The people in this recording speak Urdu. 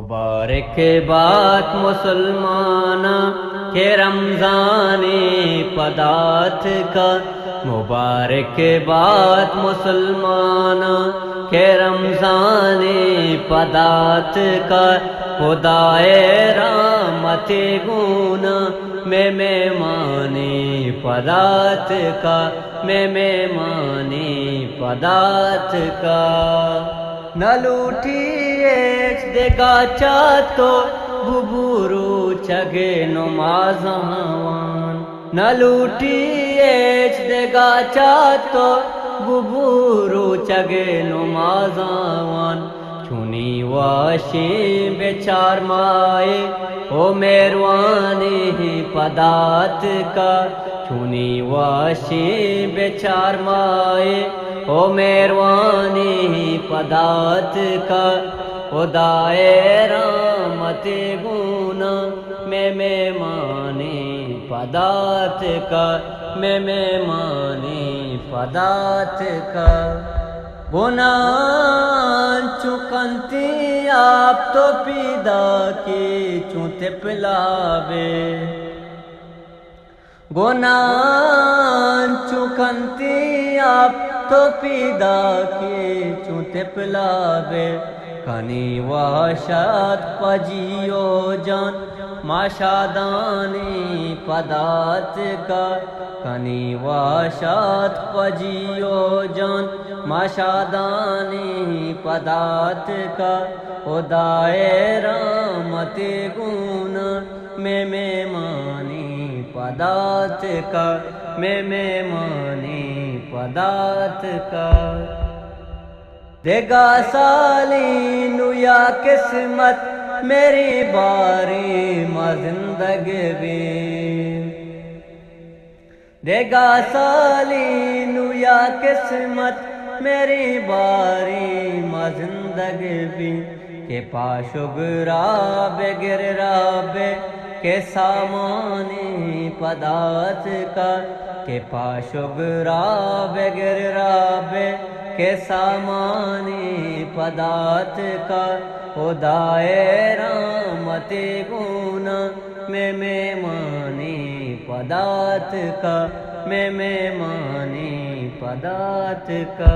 مبارک بات مسلمان کے رمضان پدات کا، مبارک بات مسلمان کے رمضان پدات کا، خدائے رحمت گونا میں مہمان پدات کا، میں مہمان پدات کا۔ نہ لوٹیے دیگا چاتو ببورو چگے نمازاوان، نہ لوٹیے دیگا چاتو ببورو چگے نمازاوان، چونی واشی بیچار مائے او مہروانی پدات کا، چونی واشی بیچار مائے او مہروانی پدات کا، خدائے رحمت گونا میں مہمان پدات کا، میں مہمان پدات کا۔ گناہ چکنتی آپ تو پیدا کی چونتے پلاوے، گناہ چکنتی آپ تو پیدا کی چونتے پلاوے، کنی واشات پجیو جان ماشادانی پدات کا، کنی واشات پجیو جان ماشادانی پدات کا، خدائے رحمت گونا میں مہمان پدات کا، میں مہمان پدات کا۔ دیگا سالی نو یا قسمت میری باری ما زندگی بھی، دیگا سالی نو یا قسمت میری باری ما زندگی بھی، کہ پاشگرا بگر رابے کے سامانی پدات کا، کہ پاشگرا بگر رابے کے سامانی پدات کا، خدائے رحمت گونا میں مہمان پدات کا، میں مہمان پدات کا۔